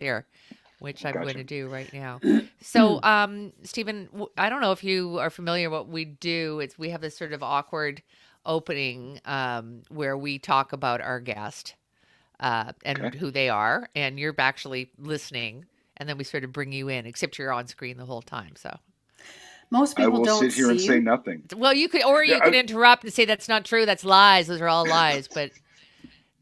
here, which I'm going Gotcha. to do right now. So, Stephen, I don't know if you are familiar. What we do is we have this sort of awkward opening where we talk about our guest and Okay. who they are, and you're actually listening, and then we sort of bring you in, except you're on screen the whole time. So, Most I people will don't sit here and see say you. nothing. well, you could, or Yeah. you could interrupt and say that's not true, that's lies, those are all lies, but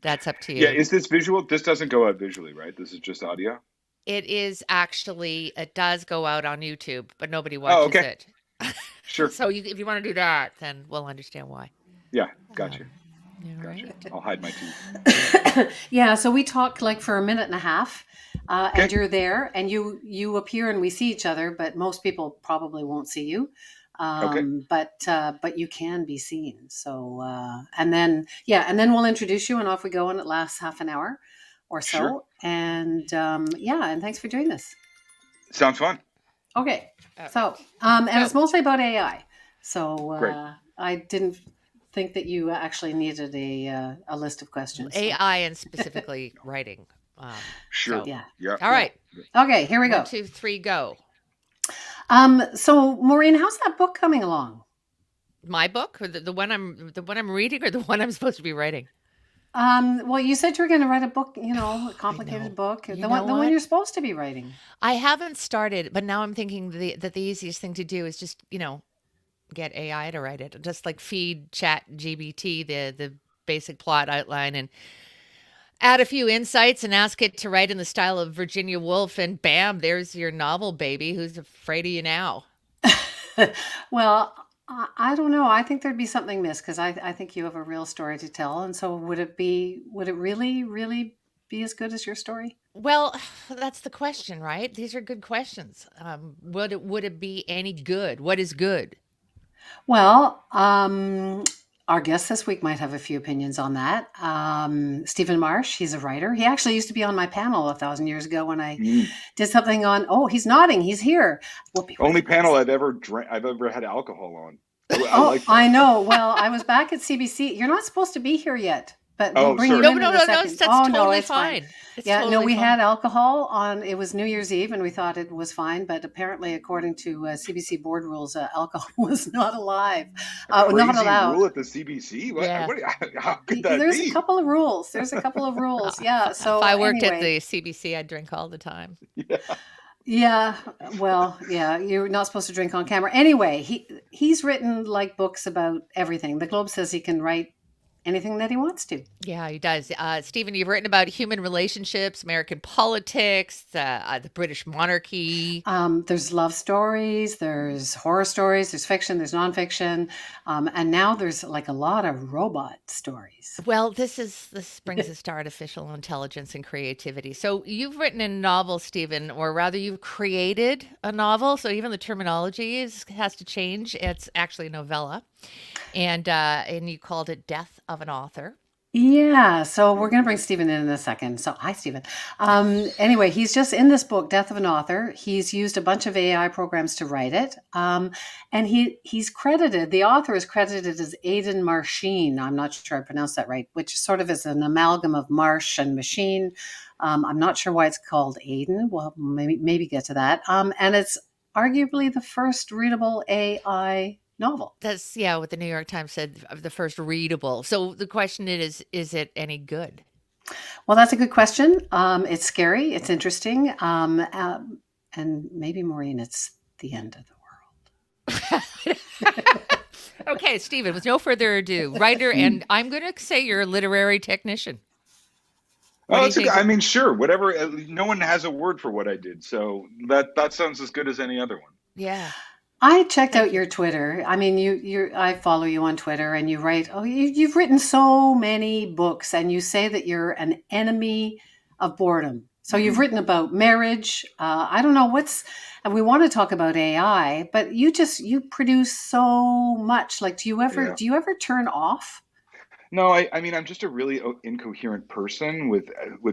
that's up to Yeah. you. Is this visual? This doesn't go out visually, right? This is just audio. It is actually, it does go out on YouTube, but nobody Oh, watches okay. it. Sure. So if you want to do that, then we'll understand why. Yeah. Gotcha. Um, all Gotcha. right. I'll hide my teeth. Yeah, so we talk like for a minute and a half, and Okay. you're there, and you appear, and we see each other, but most people probably won't see you. Okay. But you can be seen. So and then yeah, and then we'll introduce you, and off we go, and it lasts half an hour or Sure. so. And yeah, and thanks for doing this. Sounds fun. Okay, All so right. and So it's mostly about AI. So Great. I didn't think that you actually needed a list of questions. So AI and specifically writing. Um, Sure. so, yeah, Yeah. all yeah. right. Okay, here we One, go. two, three, go. So Maureen, how's that book coming along? My book, or the one I'm reading, or the one I'm supposed to be writing. Well, you said you were going to write a book, a I complicated know. book, You the know one what? you're supposed to be writing. I haven't started, but now I'm thinking that the easiest thing to do is just get AI to write it. Just like feed Chat GBT the basic plot outline and add a few insights and ask it to write in the style of Virginia Woolf, and bam, there's your novel, baby. Who's afraid of you now? Well, I don't know. I think there'd be something missed because I think you have a real story to tell. And so would it really, really be as good as your story? Well, that's the question, right? These are good questions. Would it be any good? What is good? Well, our guest this week might have a few opinions on that. Stephen Marche, he's a writer. He actually used to be on my panel 1,000 years ago when I Mm. did something on. Oh, he's nodding. He's here. Whoopi, where Only did that panel say? I've ever drank. I've ever had alcohol on. I Oh, like that. I know. Well, I was back at CBC. You're not supposed to be here yet, but we'll Oh, bring you No, sorry. in no, in a no, no. second. That's Oh no, totally it's fine. fine. It's Yeah, no, totally we fine. had alcohol on. It was New Year's Eve, and we thought it was fine. But apparently, according to CBC board rules, alcohol was not alive, A not crazy allowed. rule at the CBC. What? Yeah. What? How could that There's a be? couple of rules. There's a couple of rules. Yeah. If So I worked at anyway, the CBC, I'd drink all the time. Yeah. yeah. Well, yeah. You're not supposed to drink on camera. Anyway, he's written like books about everything. The Globe says he can write anything that he wants to. Yeah, he does. Stephen, you've written about human relationships, American politics, the British monarchy. There's love stories, there's horror stories, there's fiction, there's nonfiction, and now there's like a lot of robot stories. Well, this brings us to artificial intelligence and creativity. So you've written a novel, Stephen, or rather, you've created a novel. So even the terminology has to change. It's actually a novella, and you called it "Death of an Author." Yeah, so we're going to bring Stephen in a second. So, hi, Stephen. Anyway, he's just in this book, Death of an Author. He's used a bunch of AI programs to write it. And he's credited, the author is credited as Aidan Marchine. I'm not sure I pronounced that right, which sort of is an amalgam of marsh and machine. I'm not sure why it's called Aidan. Well, maybe get to that. And it's arguably the first readable AI novel. That's what the New York Times said of the first readable. So the question is it any good? Well, that's a good question. It's scary. It's interesting. And maybe, Maureen, it's the end of the world. Okay, Stephen, with no further ado, writer, and I'm going to say you're a literary technician. What Oh, do you it's a good. think? I mean, sure. Whatever. No one has a word for what I did, so that sounds as good as any other one. Yeah, I checked thank out you. your Twitter. I mean, I follow you on Twitter, and you write. Oh, you've written so many books, and you say that you're an enemy of boredom. So you've Hmm. written about marriage. I don't know and we want to talk about AI, but you produce so much. Like, Yeah. do you ever turn off? No, I mean, I'm just a really incoherent person with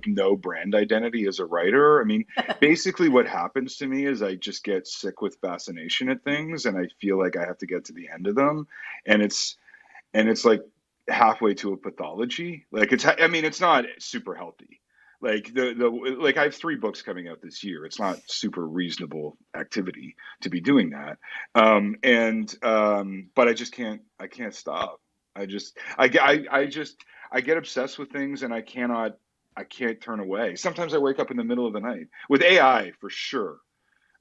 no brand identity as a writer. I mean, basically what happens to me is I just get sick with fascination at things and I feel like I have to get to the end of them. And it's like halfway to a pathology. Like I mean, it's not super healthy. Like like I have 3 books coming out this year. It's not super reasonable activity to be doing that. And but I can't stop. I get obsessed with things, and I can't turn away. Sometimes I wake up in the middle of the night with AI for sure.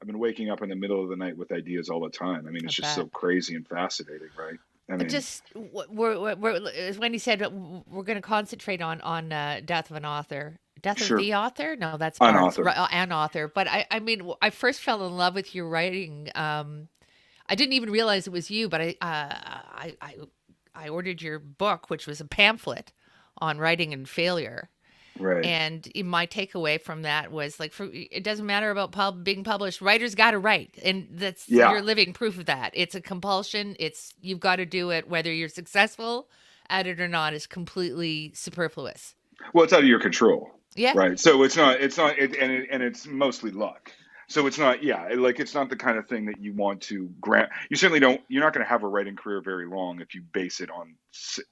I've been waking up in the middle of the night with ideas all the time. I mean, I it's just so bet. crazy and fascinating, right? I mean, Just as Wendy said, we're going to concentrate on death of an author. Death of sure, the author? No, that's Mark's. unauthored. An author. But I mean, I first fell in love with your writing. I didn't even realize it was you, but I ordered your book, which was a pamphlet on writing and failure. Right. And my takeaway from that was like, it doesn't matter about being published. Writers got to write, and that's Yeah. you're living proof of that. It's a compulsion. You've got to do it, whether you're successful at it or not. Is completely superfluous. Well, it's out of your control, Yeah, right? So it's not, and it's mostly luck. So it's not, yeah, like it's not the kind of thing that you want to grant. You certainly don't. You're not going to have a writing career very long if you base it on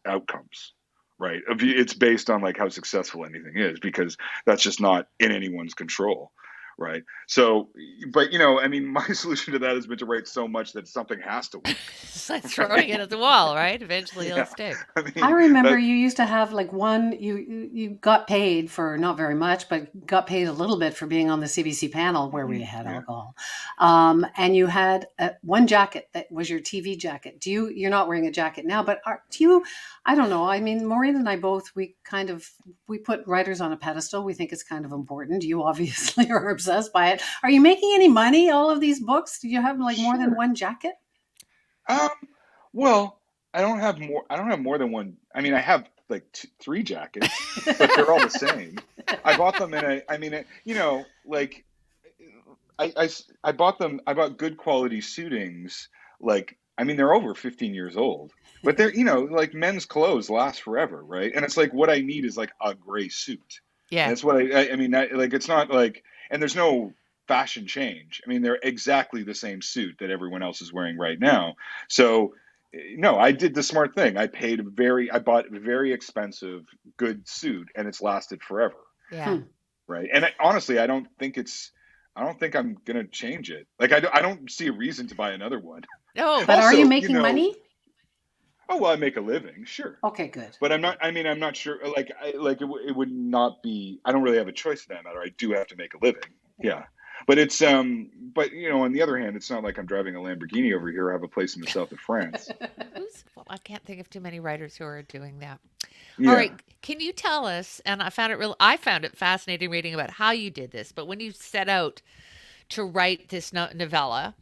outcomes, right? It's based on like how successful anything is, because that's just not in anyone's control, right? So, but I mean, my solution to that has been to write so much that something has to work, it's like throwing right? it at the wall, right? Eventually, it'll Yeah, stick. I I mean remember that. you used to have like one, you got paid for not very much, but got paid a little bit for being on the CBC panel where we had Yeah. alcohol. And you had one jacket that was your TV jacket. You're not wearing a jacket now, but I don't know. I mean, Maureen and I both, we put writers on a pedestal. We think it's kind of important. You obviously are obsessed by it. Are you making any money, all of these books? Do you have like more than Sure. one jacket? Um, well, I don't have more than one. I mean, I have like 3 jackets, but they're all the same. I bought them in a. I mean, like I bought them. I bought good quality suitings. Like, I mean, they're over 15 years old, but they're like men's clothes last forever, right? And it's like what I need is like a gray suit, and Yeah, that's what I mean, like it's not like, and there's no fashion change. I mean, they're exactly the same suit that everyone else is wearing right now. So no, I did the smart thing. I bought a very expensive good suit, and it's lasted forever, yeah. Hmm. right? And honestly, I don't think I'm gonna change it. Like I don't see a reason to buy another one. No, But are you Also, making money? oh well, I make a living, sure, Okay, good. but I'm not. I mean, I'm not sure. Like it would not be. I don't really have a choice in that matter. I do have to make a living. Yeah. But it's but on the other hand, it's not like I'm driving a Lamborghini over here. I have a place in the south of France. well, I can't think of too many writers who are doing that. All Yeah, right, can you tell us? And I found it fascinating reading about how you did this. But when you set out to write this novella,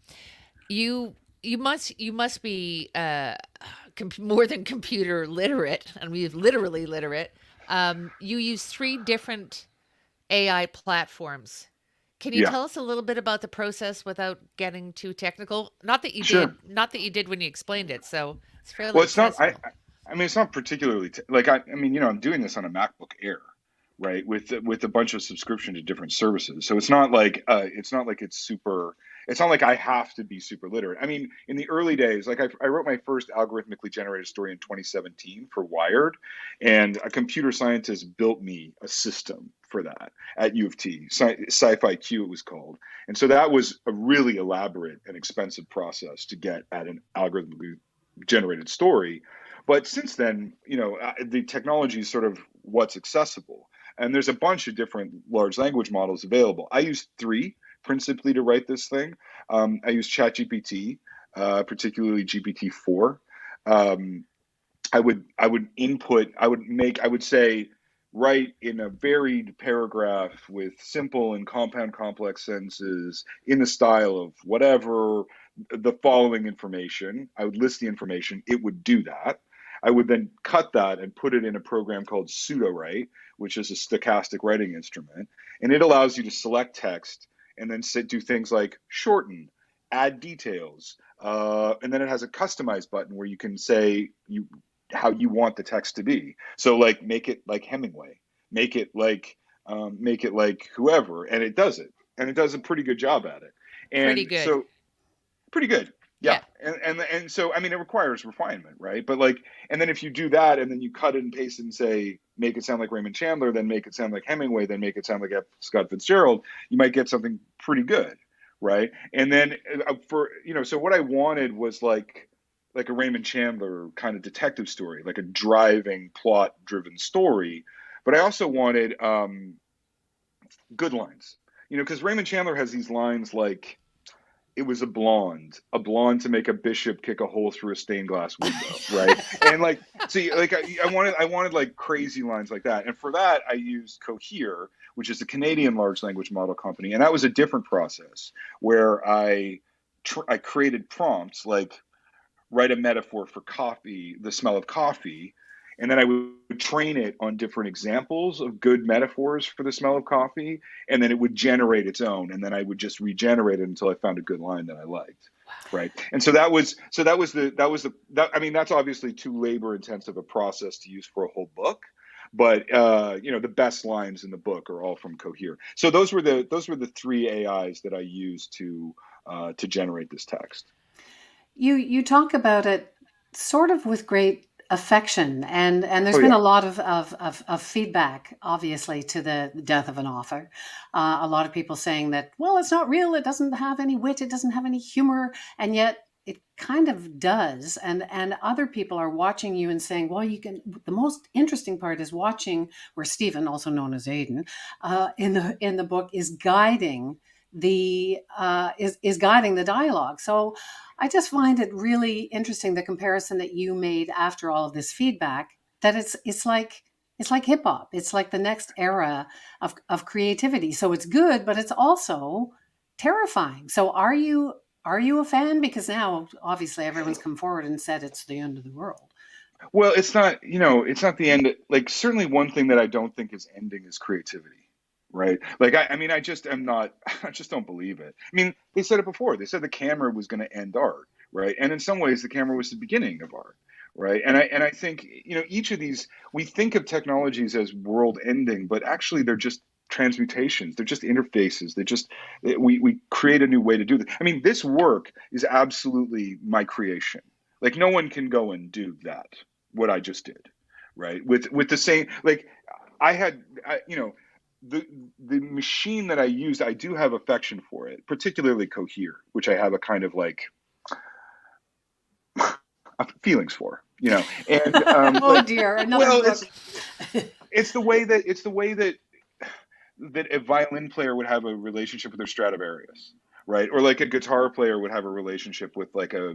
you you must be more than computer literate, and we've literally literate. You use 3 different AI platforms. Can you yeah, tell us a little bit about the process without getting too technical? Not that you sure. did, not that you did when you explained it. So it's fairly Well, it's not. accessible. I mean, it's not particularly like I mean, I'm doing this on a MacBook Air, right? With a bunch of subscription to different services. So it's not like it's super. It's not like I have to be super literate. I mean, in the early days, like I wrote my first algorithmically generated story in 2017 for Wired, and a computer scientist built me a system for that at U of T. Sci-Fi Q it was called. And so that was a really elaborate and expensive process to get at an algorithmically generated story. But since then, the technology is sort of what's accessible. And there's a bunch of different large language models available. I use 3 principally to write this thing. I use ChatGPT, particularly GPT-4. Um, I would say write in a varied paragraph with simple and compound complex sentences in the style of whatever the following information. I would list the information. It would do that. I would then cut that and put it in a program called pseudo-write, which is a stochastic writing instrument. And it allows you to select text and then do things like shorten, add details. And then it has a customize button where you can say how you want the text to be. So like make it like Hemingway, make it like whoever, and it does it, and it does a pretty good job at it. Pretty And good. so pretty good. Yeah. Yeah. And so I mean it requires refinement, right? But like, and then if you do that and then you cut it and paste it and say, make it sound like Raymond Chandler, then make it sound like Hemingway, then make it sound like F. Scott Fitzgerald, you might get something pretty good, right? And then for so what I wanted was like a Raymond Chandler kind of detective story, like a driving plot driven story. But I also wanted good lines, because Raymond Chandler has these lines like, it was a blonde to make a bishop kick a hole through a stained glass window, right? And like, see, like I wanted like crazy lines like that. And for that, I used Cohere, which is a Canadian large language model company. And that was a different process where I created prompts like, write a metaphor for coffee, the smell of coffee, and then I would train it on different examples of good metaphors for the smell of coffee, and then it would generate its own, and then I would just regenerate it until I found a good line that I liked. Right. And I mean, that's obviously too labor intensive a process to use for a whole book. But the best lines in the book are all from Cohere. So those were the three AIs that I used to generate this text. You talk about it sort of with great affection, and there's Oh been yeah. a lot of feedback, obviously, to the death of an author. A lot of people saying that, well, it's not real, it doesn't have any wit, it doesn't have any humor, and yet it kind of does. And other people are watching you and saying, well, you can. The most interesting part is watching where Stephen, also known as Aiden, in the book, is guiding is guiding the dialogue. So I just find it really interesting, the comparison that you made after all of this feedback, that it's like hip hop. It's like the next era of creativity. So it's good, but it's also terrifying. So are you a fan? Because now obviously everyone's come forward and said it's the end of the world. Well, it's not the end. Like, certainly one thing that I don't think is ending is creativity, right? Like, I mean, I just am not, I just don't believe it. I mean, they said it before. They said the camera was going to end art, right? And in some ways, the camera was the beginning of art, right? And I think, each of these, we think of technologies as world ending, but actually they're just transmutations. They're just interfaces. We create a new way to do this. I mean, this work is absolutely my creation. Like, no one can go and do that, what I just did, right? With the same, like, I had, the machine that I used, I do have affection for it, particularly Cohere, which I have a kind of like feelings for, and Oh dear, another well, book. it's the way that a violin player would have a relationship with their Stradivarius, right? Or like a guitar player would have a relationship with like a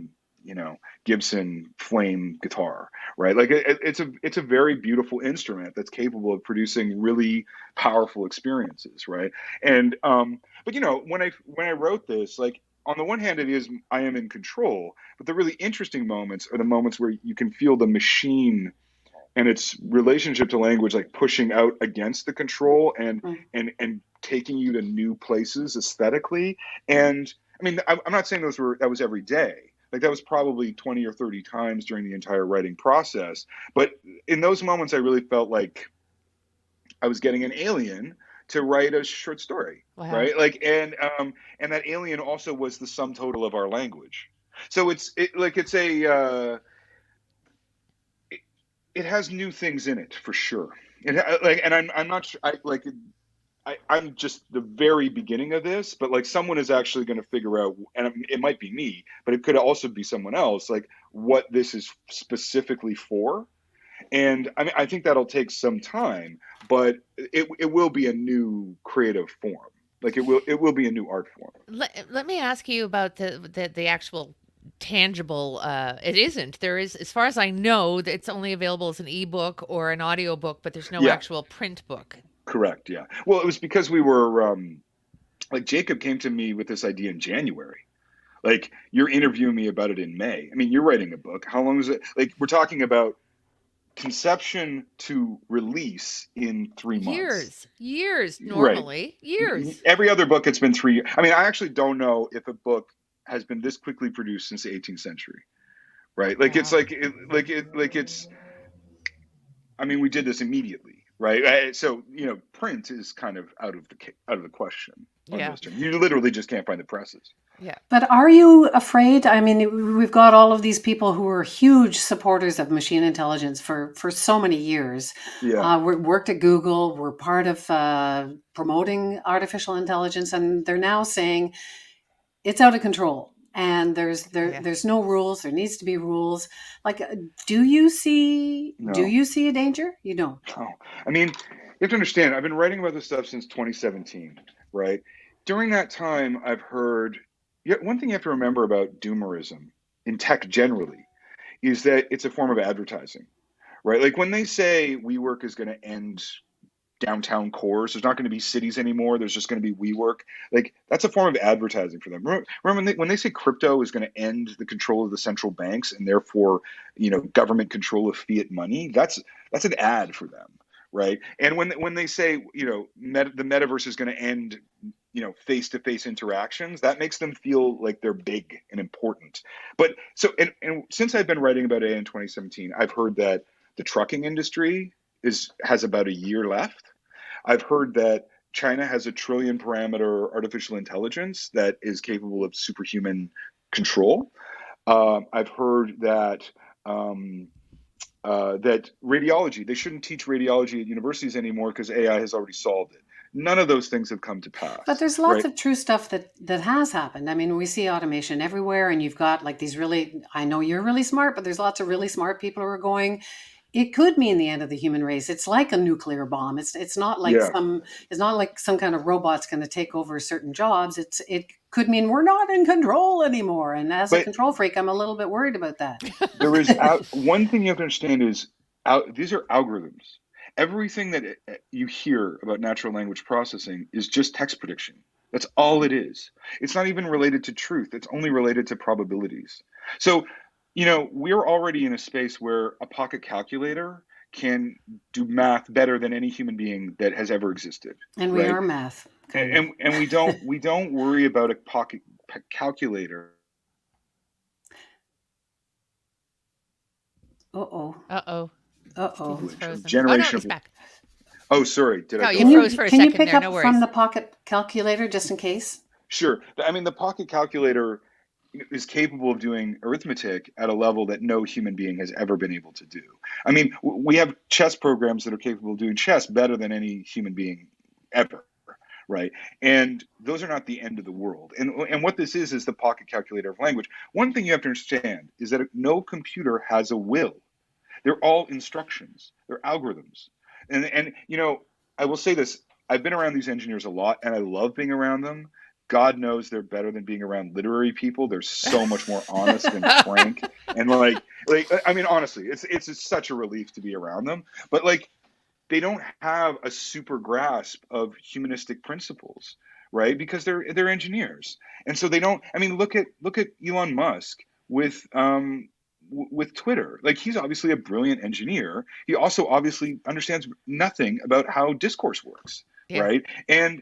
Gibson flame guitar, right? Like it's a very beautiful instrument that's capable of producing really powerful experiences, right? And but when I wrote this, like, on the one hand, I am in control, but the really interesting moments are the moments where you can feel the machine and its relationship to language, like, pushing out against the control and Mm. and taking you to new places aesthetically. And I mean, I'm not saying that was every day. Like, that was probably 20 or 30 times during the entire writing process. But in those moments, I really felt like I was getting an alien to write a short story, Wow. right? Like, and that alien also was the sum total of our language. So it, it has new things in it for sure. Like, and I'm not sure. I'm just the very beginning of this, but like, someone is actually going to figure out, and it might be me, but it could also be someone else, like, what this is specifically for. And I mean, I think that'll take some time, but it will be a new creative form. Like, it will be a new art form. Let me ask you about the actual tangible it isn't. There is, as far as I know, that it's only available as an ebook or an audiobook, but there's no Yeah, actual print book. correct. Yeah. Well, it was because we were like, Jacob came to me with this idea in January. Like, you're interviewing me about it in May. I mean, you're writing a book. How long is it? Like, we're talking about conception to release in 3 months. Years Right. normally, years. Every other book, it's been 3 years. I mean, I actually don't know if a book has been this quickly produced since the 18th century. Right. Like, it's Wow. it's, I mean, we did this immediately. Right. So, print is kind of out of the question. on Yeah. those terms. You literally just can't find the presses. Yeah. But are you afraid? I mean, we've got all of these people who are huge supporters of machine intelligence for so many years. Yeah. We worked at Google. We're part of promoting artificial intelligence, and they're now saying it's out of control. And Yeah. there's no rules. There needs to be rules. Like, do you see a danger? You don't. Oh, I mean, you have to understand, I've been writing about this stuff since 2017, right? During that time, I've heard, yeah, one thing you have to remember about doomerism in tech generally is that it's a form of advertising, right? Like when they say WeWork is going to end downtown cores, there's not going to be cities anymore. There's just going to be WeWork. Like that's a form of advertising for them. Remember when they say crypto is going to end the control of the central banks and therefore, government control of fiat money? That's an ad for them, right? And when they say, the metaverse is going to end, face-to-face interactions, that makes them feel like they're big and important. But so and since I've been writing about AI in 2017, I've heard that the trucking industry has about a year left. I've heard that China has a trillion parameter artificial intelligence that is capable of superhuman control. I've heard that radiology, they shouldn't teach radiology at universities anymore because AI has already solved it. None of those things have come to But pass, there's lots right? of true stuff that has happened. I mean, we see automation everywhere, and you've got like these really. I know you're really smart, but there's lots of really smart people who are going. It could mean the end of the human race. It's like a nuclear bomb. It's not like Yeah, some kind of robot's going to take over certain jobs. It could mean we're not in control anymore. And as a but control freak, I'm a little bit worried about that. there is one thing you have to understand is these are algorithms. Everything that you hear about natural language processing is just text prediction. That's all it is. It's not even related to truth. It's only related to probabilities. So, we're already in a space where a pocket calculator can do math better than any human being that has ever existed, And we right? are math, kind of. And we don't worry about a pocket calculator. Uh-oh. Uh-oh. Uh-oh. Stephen's Language of frozen. Oh no, generation he's of. back. Oh, sorry, did I No, go you Can out? froze you for a can you second pick there. No up from worries. the pocket calculator just in case? Sure. I mean, the pocket calculator is capable of doing arithmetic at a level that no human being has ever been able to do. I mean, we have chess programs that are capable of doing chess better than any human being ever, right? And those are not the end of the world. And what this is the pocket calculator of language. One thing you have to understand is that no computer has a will. They're all instructions. They're algorithms. And I will say this. I've been around these engineers a lot, and I love being around them. God knows they're better than being around literary people. They're so much more honest and frank, and like I mean, honestly, it's just such a relief to be around them. But like, they don't have a super grasp of humanistic principles, right? Because they're engineers, and so they don't. I mean, look at Elon Musk with Twitter. Like he's obviously a brilliant engineer. He also obviously understands nothing about how discourse works, Yeah. right? And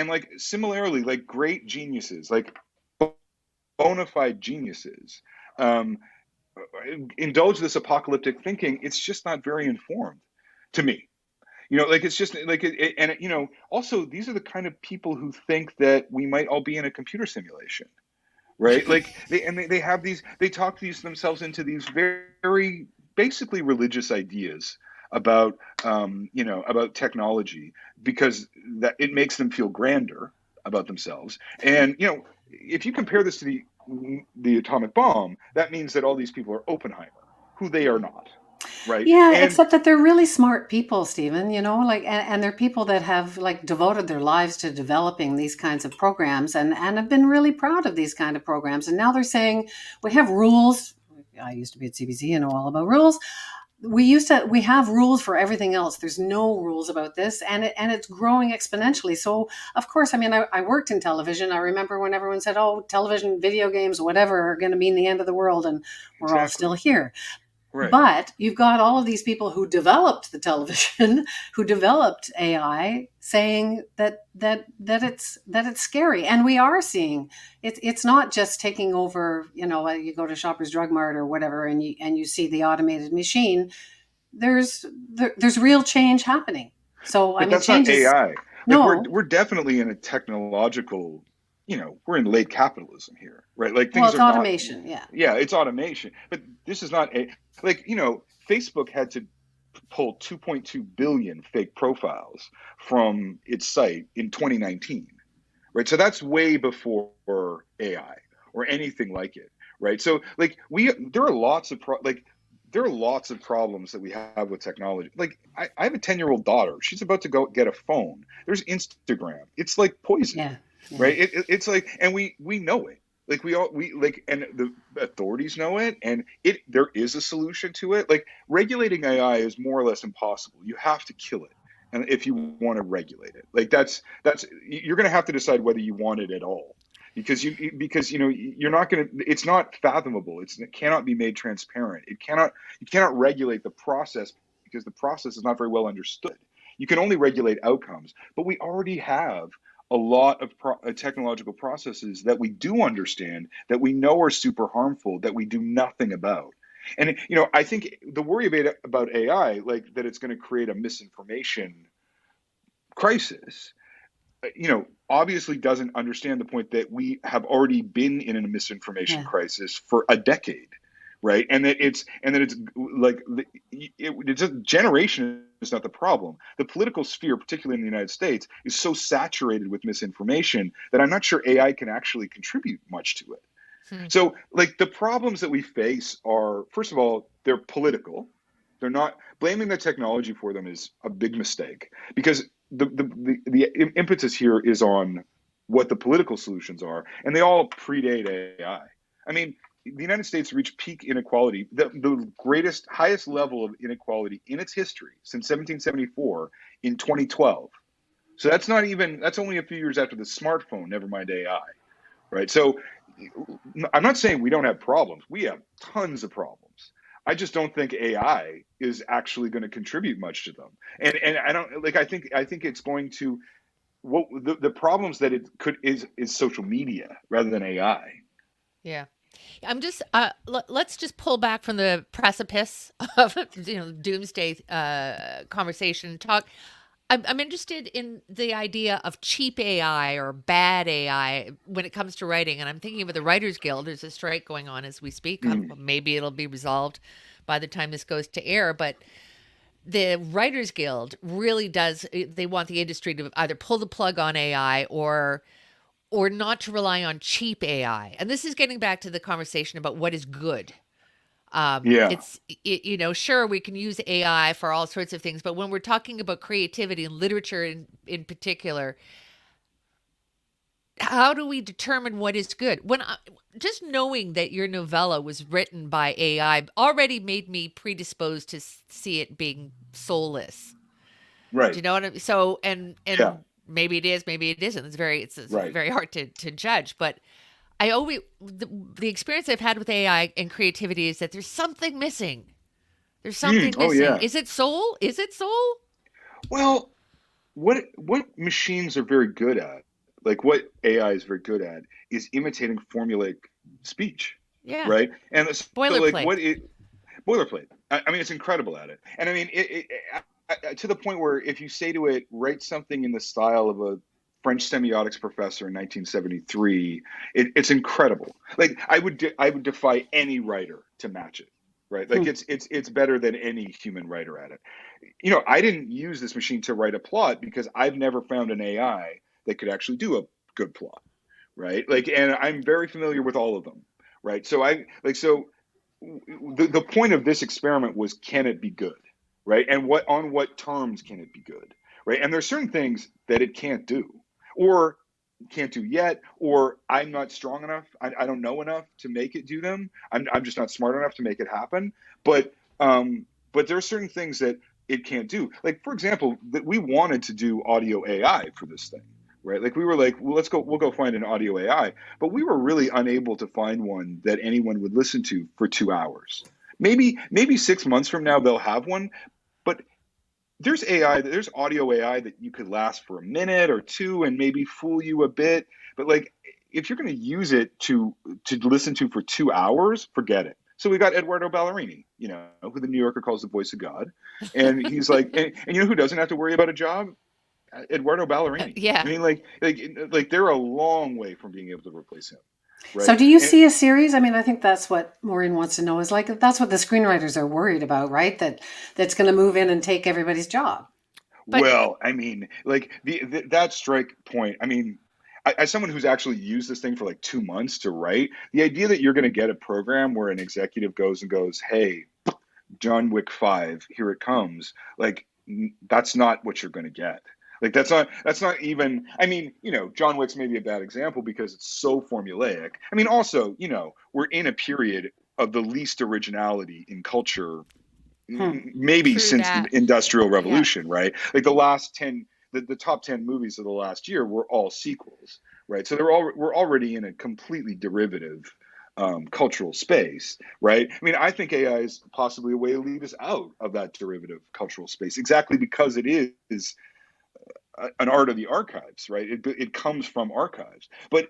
like similarly, like great geniuses, like bona fide geniuses, um, indulge this apocalyptic thinking. It's just not very informed to me. Like it's just like and also these are the kind of people who think that we might all be in a computer simulation, right? Like they have they talk these themselves into these very, very basically religious ideas about about technology because that it makes them feel grander about themselves. And if you compare this to the atomic bomb, that means that all these people are Oppenheimer, who they are not, right? Yeah, And except that they're really smart people, Stephen, like, and they're people that have like devoted their lives to developing these kinds of programs and have been really proud of these kind of programs. And now they're saying we have rules. I used to be at CBC and know all about rules. We have rules for everything else. There's no rules about this, and it's growing exponentially. So of course, I mean, I worked in television. I remember when everyone said, "Oh, television, video games, whatever, are going to mean the end of the world," and we're all still exactly, here. right. But you've got all of these people who developed the television, who developed AI, saying that it's scary, and we are seeing it's not just taking over. You go to Shoppers Drug Mart or whatever, and you see the automated machine. There's real change happening. So I But mean, that's not change is AI. like No, we're definitely in a technological, we're in late capitalism here, right? Like well, things it's are not, automation. Yeah. yeah, it's automation, but this is not a, like, Facebook had to pull 2.2 billion fake profiles from its site in 2019, right? So that's way before AI or anything like it, right? So like there are lots of there are lots of problems that we have with technology. Like I have a 10-year-old daughter. She's about to go get a phone. There's Instagram. It's like poison, Yeah. Yeah. right? It's like, and we know it. Like we like, and the authorities know it, and there is a solution to it. Like regulating AI is more or less impossible. You have to kill it, and if you want to regulate it, like that's you're going to have to decide whether you want it at all, because you're not going to. It's not fathomable. It cannot be made transparent. You cannot regulate the process because the process is not very well understood. You can only regulate outcomes, but we already have a lot of technological processes that we do understand, that we know are super harmful, that we do nothing about. And I think the worry about AI, like that it's going to create a misinformation crisis, obviously doesn't understand the point that we have already been in a misinformation Yeah. crisis for a decade, right? And that it's like it's a generation is not the problem. The political sphere, particularly in the United States, is so saturated with misinformation that I'm not sure AI can actually contribute much to it. Hmm. So, like, the problems that we face are, first of all, they're political. They're not blaming the technology for them is a big mistake, because the impetus here is on what the political solutions are, and they all predate AI. I mean, the United States reached peak inequality, the greatest, highest level of inequality in its history since 1774 in 2012. So that's only a few years after the smartphone, never mind AI, right? So I'm not saying we don't have problems. We have tons of problems. I just don't think AI is actually going to contribute much to them. And I don't like. I think it's going to, what the problems that it could is social media rather than AI. Yeah. I'm just let's just pull back from the precipice of doomsday conversation and talk. I'm interested in the idea of cheap AI or bad AI when it comes to writing, and I'm thinking of the Writers Guild. There's a strike going on as we speak. Mm, Maybe it'll be resolved by the time this goes to air, but the Writers Guild really does. They want the industry to either pull the plug on AI or not to rely on cheap AI. And this is getting back to the conversation about what is good. yeah, Sure, we can use AI for all sorts of things, but when we're talking about creativity and literature in particular, how do we determine what is good? Just knowing that your novella was written by AI already made me predisposed to see it being soulless. Do right. you know what I mean? So, Yeah, and maybe it is, maybe it isn't. It's right. very hard to judge, but I always the experience I've had with AI and creativity is that there's something missing. There's something Oh missing. yeah. Is it soul? Is it soul? Well, what machines are very good at, like what AI is very good at, is imitating formulaic speech, Yeah. right? And so like Boilerplate. boilerplate. I mean, it's incredible at it, and I mean, to the point where if you say to it, write something in the style of a French semiotics professor in 1973, it's incredible. Like I would defy any writer to match it, right? Like Hmm. it's better than any human writer at it. I didn't use this machine to write a plot because I've never found an AI that could actually do a good plot, right? Like, and I'm very familiar with all of them, right? So the point of this experiment was, can it be good, right? And what terms can it be good, right? And there's certain things that it can't do, or can't do yet, or I'm not strong enough, I don't know enough to make it do them. I'm just not smart enough to make it happen. But there are certain things that it can't do. Like, for example, that we wanted to do audio AI for this thing, right? Like we were like, well, we'll go find an audio AI, but we were really unable to find one that anyone would listen to for 2 hours. Maybe 6 months from now they'll have one, but there's audio AI that you could last for a minute or two and maybe fool you a bit, but like if you're going to use it to listen to for 2 hours, forget it. So we got Eduardo Ballerini, who the New Yorker calls the voice of God, and he's like, and who doesn't have to worry about a job? Eduardo Ballerini. I Yeah. mean, like they're a long way from being able to replace him, So right? do you And see a series? I mean, I think that's what Maureen wants to know, is like, that's what the screenwriters are worried about, right? That's going to move in and take everybody's job. But well, I mean, like that strike point. I mean, as someone who's actually used this thing for like 2 months to write, the idea that you're going to get a program where an executive goes and goes, "Hey, John Wick 5, here it comes," like that's not what you're going to get. Like that's not even. I mean, John Wick's maybe a bad example because it's so formulaic. I mean, also, we're in a period of the least originality in culture Hmm. maybe true since the that. Industrial Yeah. Revolution, right? Like the last 10, the top 10 movies of the last year were all sequels, right? So we're already in a completely derivative cultural space, right? I mean, I think AI is possibly a way to lead us out of that derivative cultural space, exactly because it is an art of the archives, right? It comes from archives, but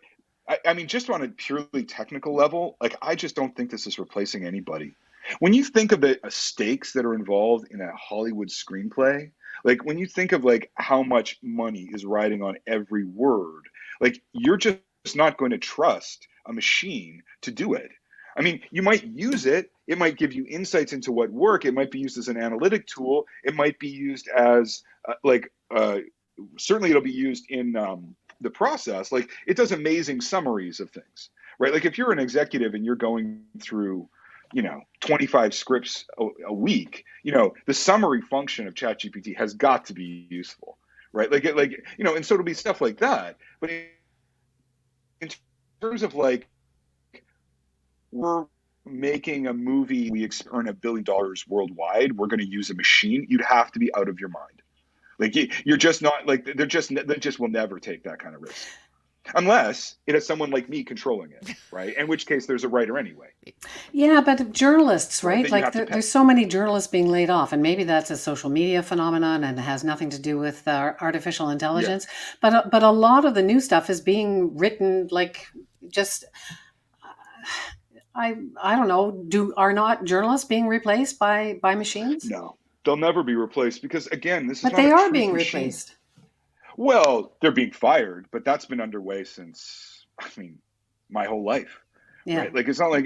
I mean, just on a purely technical level, like I just don't think this is replacing anybody. When you think of the stakes that are involved in a Hollywood screenplay, like when you think of like how much money is riding on every word, like you're just not going to trust a machine to do it. I mean, you might use it. It might give you insights into what work. It might be used as an analytic tool. It might be used as certainly it'll be used in the process. Like it does amazing summaries of things, right? Like if you're an executive and you're going through 25 scripts a week, the summary function of ChatGPT has got to be useful, right? And so it'll be stuff like that. But in terms of like, we're making a movie, we earn $1 billion worldwide, we're going to use a machine, you'd have to be out of your mind. Like you're just not like they just will never take that kind of risk unless it has someone like me controlling it, right? In which case there's a writer anyway, Yeah, but journalists, right? right? That you Like have to pay. there's so many journalists being laid off, and maybe that's a social media phenomenon and has nothing to do with artificial Yeah. intelligence. But a lot of the new stuff is being written like just I don't know. Are not journalists being replaced by machines? No, they'll never be replaced because again, this is But not they a are truth being machine. replaced. Well, they're being fired, but that's been underway since, I mean, my whole life, Yeah. right? Like it's not like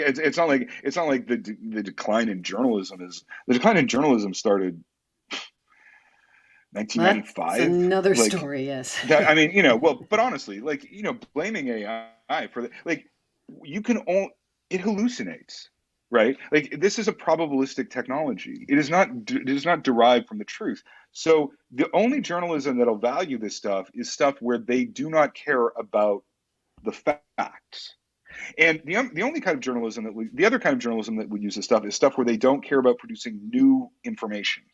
the decline in journalism is the decline in journalism started That's 1995. another Like story, yes. that, I mean, well, but honestly, like, blaming AI for the, like, you can all, it hallucinates, right? Like, this is a probabilistic technology. It is not derived from the truth. So the only journalism that'll value this stuff is stuff where they do not care about the facts. And the only kind of journalism the other kind of journalism that would use this stuff is stuff where they don't care about producing new information,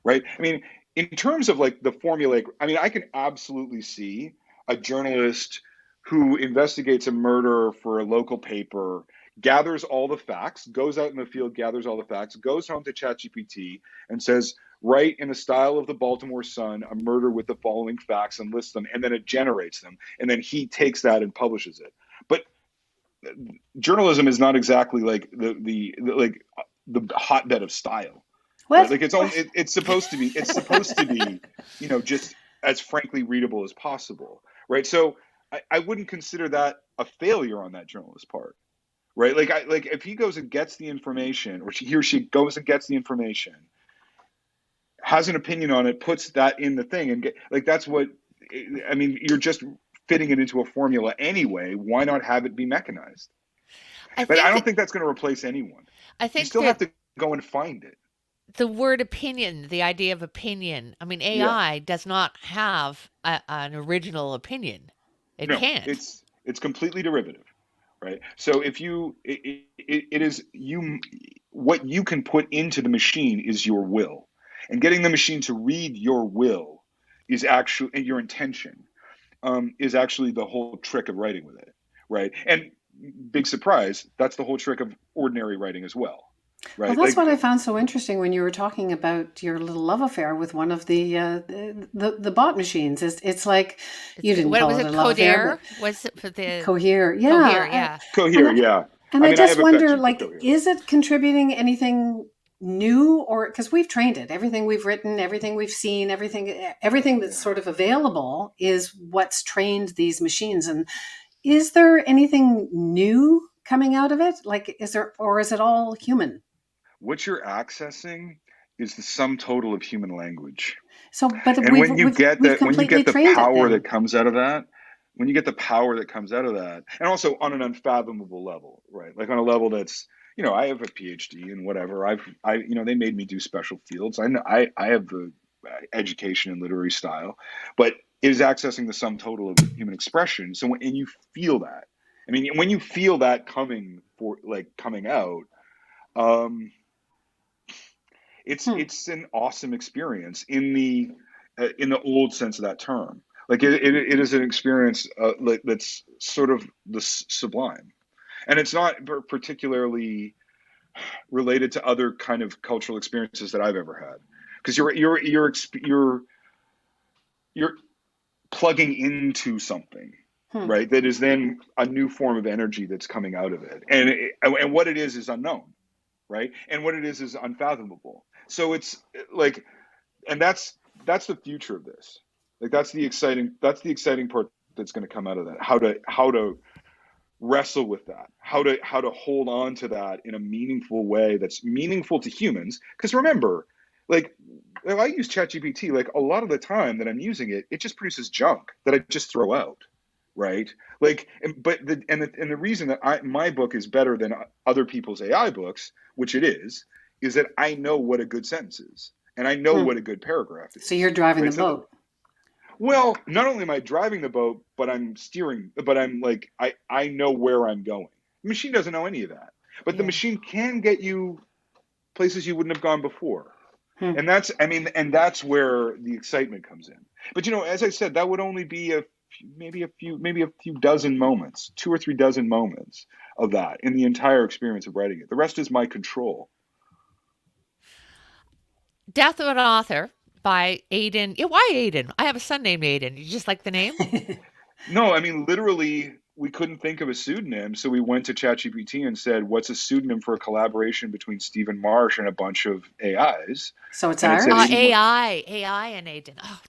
right? I mean, in terms of like the formulaic, I mean, I can absolutely see a journalist who investigates a murder for a local paper, gathers all the facts, goes out in the field, gathers all the facts, goes home to ChatGPT and says, write in the style of the Baltimore Sun a murder with the following facts and lists them, and then it generates them, and then he takes that and publishes it. But journalism is not exactly like the hotbed of style, right? What? Like it's supposed to be just as frankly readable as possible, right? So I wouldn't consider that a failure on that journalist's part, right? Like if he goes and gets the information, or he or she goes and gets the information, has an opinion on it, puts that in the thing, and that's what I mean. You're just fitting it into a formula anyway. Why not have it be mechanized? I But I think don't that think that's going to replace anyone. I You think still have that to go and find it. the word opinion, the idea of opinion, I mean, Yeah. AI does not have an original opinion. It No, can't. it's completely derivative, right? So if it is what you can put into the machine is your will, and getting the machine to read your will is actually, and your intention is actually the whole trick of writing with it, right? And big surprise, that's the whole trick of ordinary writing as well, Well, right? that's Like what I found so interesting when you were talking about your little love affair with one of the bot machines. It's like you didn't What was call it it? a love affair, but Coder? Was it for the Cohere, Cohere? yeah. Yeah. And Cohere, I- yeah. and I I mean, I just have wonder, affection for like, Cohere. is it contributing anything new, or because we've trained it, everything we've written, everything we've seen, everything that's Yeah. sort of available is what's trained these machines. And is there anything new coming out of it? Like, is there, or is it all human? What you're accessing is the sum total of human language. So, but And we've when you completely get the trained it power that then. comes out of that, when you get the power that comes out of that, and also on an unfathomable level, right? Like on a level that's, I have a PhD and whatever. They made me do special fields. I know I have the education in literary style, but it is accessing the sum total of human expression. So and you feel that. I mean, when you feel that coming out, um, Hmm. it's an awesome experience in the old sense of that term. Like it is an experience that's sort of the sublime, and it's not particularly related to other kind of cultural experiences that I've ever had, because you're plugging into something, Hmm. right? That is then a new form of energy that's coming out of it, and what it is unknown, right? And what it is unfathomable. So it's like, and that's the future of this. Like that's the exciting part that's going to come out of that. How to wrestle with that. How to hold on to that in a meaningful way that's meaningful to humans. Because remember, like if I use ChatGPT, like a lot of the time that I'm using it, it just produces junk that I just throw out. Right, like, but the reason that my book is better than other people's AI books, which it is that I know what a good sentence is, and I know Hmm. what a good paragraph So you're is, driving the right? So, boat. well, not only am I driving the boat, but I'm steering, but I'm like, I know where I'm going. The machine doesn't know any of that, but the Yeah. machine can get you places you wouldn't have gone before. Hmm. And that's where the excitement comes in. But as I said, that would only be maybe a few dozen moments, 2 or 3 dozen moments of that in the entire experience of writing it. The rest is my control. Death of an Author by Aiden. Yeah, why Aiden? I have a son named Aiden. You just like the name? No, I mean literally, we couldn't think of a pseudonym, so we went to ChatGPT and said, "What's a pseudonym for a collaboration between Stephen Marche and a bunch of AIs?" So it's And it said ours. Aiden. AI and Aiden. Oh,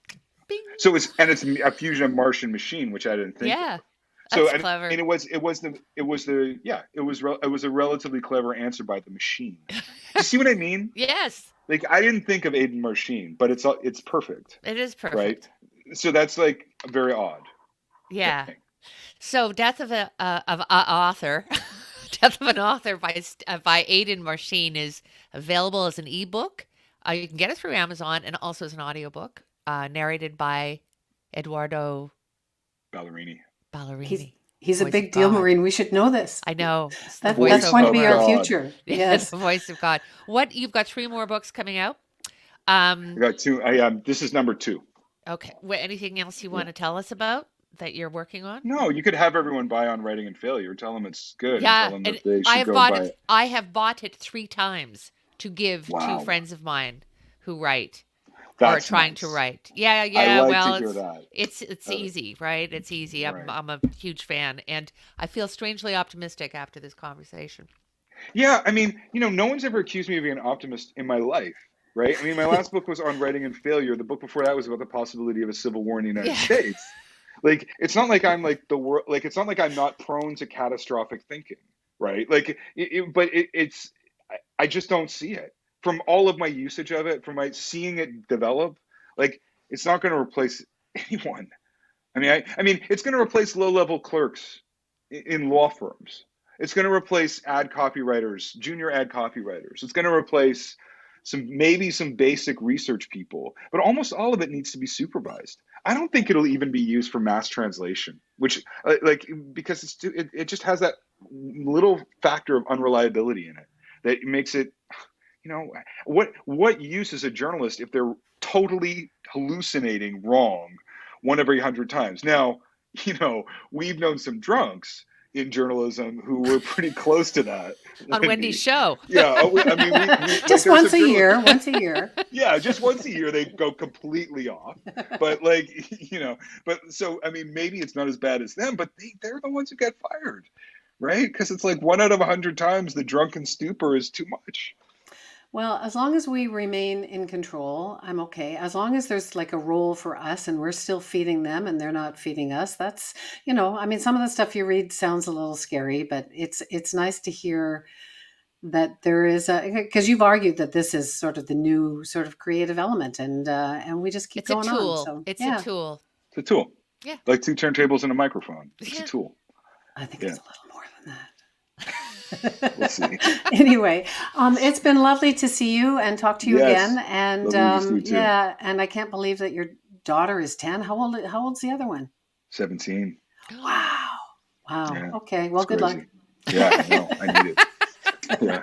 bing. So it's a fusion of Martian machine, which I didn't think of. Yeah, So that's and clever. it was a relatively clever answer by the machine. Do you see what I mean? Yes, Like I didn't think of Aiden Marcin, but it's perfect, it is right? perfect. So that's like a very odd Yeah. thing. So, Death of a author, Death of an Author by Aiden Marcin is available as an ebook. You can get it through Amazon and also as an audiobook, narrated by Eduardo Ballerini. He's Ballerini, he's a voice of big deal, God. Maureen. We should know this. I know it's the That's Voice going to of be our voiceover. God. future. Yeah, Yes. the voice of God. What you've got three more books coming out. I Um, got two. This is number two. okay. Anything else you want Yeah. to tell us about that you're working on? No, you could have everyone buy On Writing and Failure. Tell them it's good, and tell Yeah, them and that they I should have go and bought buy it. it. I have bought it three times to give to Wow, friends of mine who write or are that's trying to nice. write. Yeah, I yeah. like to Well, hear that. it's Uh, easy, right? It's easy. I'm right. I'm a huge fan, and I feel strangely optimistic after this conversation. Yeah, I mean, no one's ever accused me of being an optimist in my life, right? I mean, my last book was On Writing and Failure. The book before that was about the possibility of a civil war in the United Yeah. States. Like, it's not like I'm like the world. Like, it's not like I'm not prone to catastrophic thinking, right? Like, I just don't see it from all of my usage of it, from my seeing it develop. Like, it's not going to replace anyone. I mean, it's going to replace low-level clerks in law firms. It's going to replace ad copywriters, junior ad copywriters. It's going to replace maybe some basic research people, but almost all of it needs to be supervised. I don't think it'll even be used for mass translation, which like because it just has that little factor of unreliability in it that makes it. What use is a journalist if they're totally hallucinating wrong one every 100 times? Now, you know, we've known some drunks in journalism who were pretty close to that, On Wendy's Wendy. show. Yeah, I mean, we like Just there were once some a journalists. year, once a year. Yeah, just once a year they go completely off. But like, but so I mean, maybe it's not as bad as them, but they're the ones who get fired, right? Because it's like 1 out of 100 times the drunken stupor is too much. Well, as long as we remain in control, I'm okay. As long as there's like a role for us and we're still feeding them and they're not feeding us, that's, I mean, some of the stuff you read sounds a little scary, but it's nice to hear that there is because you've argued that this is sort of the new sort of creative element, and we just keep It's a going on. tool. So It's a yeah, tool. It's a tool. Yeah. Like 2 turntables and a microphone. It's a Yeah. tool. I think Yeah. it's a little more than that. We'll see. Anyway, it's been lovely to see you and talk to you Yes. again. And Lovely to see you too. yeah, and I can't believe that your daughter is 10. How old's the other one? 17. Wow. Yeah. Okay. Well, It's good luck. crazy. Yeah, I know. I need it. Yeah.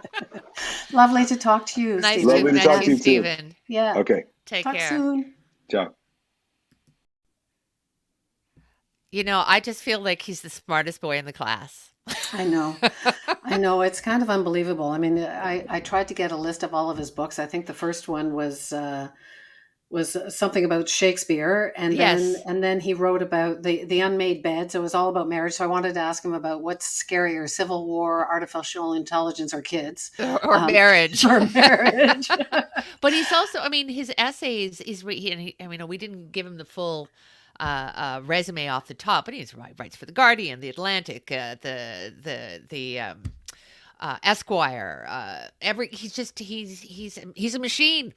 Lovely to talk to you, Nice Stephen. Lovely to talk to you too. Stephen. Yeah. Okay. Take Talk care. soon. Ciao. I just feel like he's the smartest boy in the class. I know. I know. It's kind of unbelievable. I mean, I tried to get a list of all of his books. I think the first one was something about Shakespeare, and Yes. then he wrote about the unmade bed. So it was all about marriage. So I wanted to ask him about what's scarier: civil war, artificial intelligence, or kids, Or marriage. or marriage. But he's also, I mean, his essays, I mean, we didn't give him the full resume off the top, but he writes for the Guardian, the Atlantic, the Esquire. He's a machine.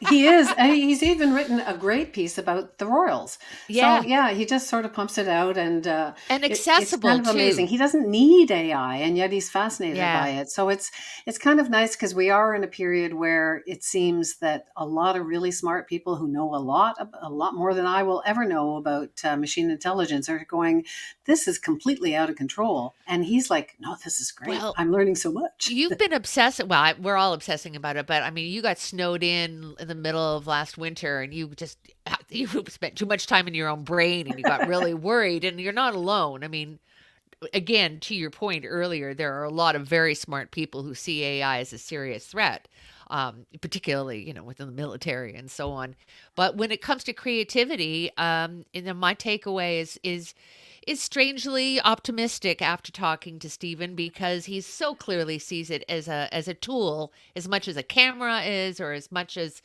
He is. And he's even written a great piece about the royals. Yeah. So yeah, he just sort of pumps it out, and And it's accessible kind of too. amazing. He doesn't need AI, and yet he's fascinated Yeah. by it. So it's kind of nice because we are in a period where it seems that a lot of really smart people who know a lot more than I will ever know about machine intelligence are going, "This is completely out of control," and he's like, "No, this is great. Well, I'm learning so much." You've been obsessing. Well, we're all obsessing about it, but I mean, you got snowed in the middle of last winter, and you spent too much time in your own brain, and you got really worried. And you're not alone. I mean, again, to your point earlier, there are a lot of very smart people who see AI as a serious threat, particularly within the military and so on. But when it comes to creativity, my takeaway is strangely optimistic after talking to Stephen, because he so clearly sees it as a tool, as much as a camera is, or as much as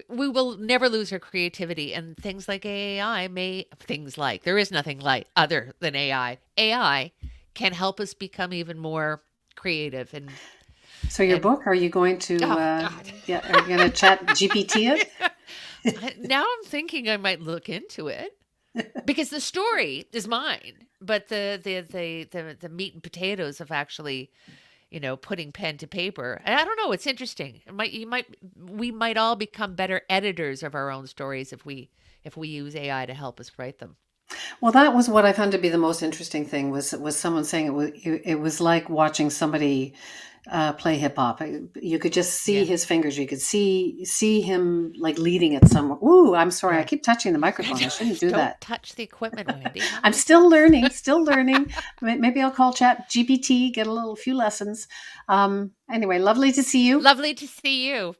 we will never lose our creativity. And things like there is nothing like other than AI can help us become even more creative. And So your book, are you going to God. are you going to chat GPT it? Now I'm thinking I might look into it, because the story is mine, but the meat and potatoes of actually putting pen to paper. And I don't know, it's interesting. We might all become better editors of our own stories if we use AI to help us write them. Well, that was what I found to be the most interesting thing was someone saying it was like watching somebody play hip hop. You could just see his fingers. You could see him like leading it somewhere. Ooh, I'm sorry. Yeah. I keep touching the microphone. I shouldn't do Don't that. touch the equipment, Wendy. I'm still learning. Maybe I'll call Chat GPT, get a few lessons. Anyway, lovely to see you. Lovely to see you.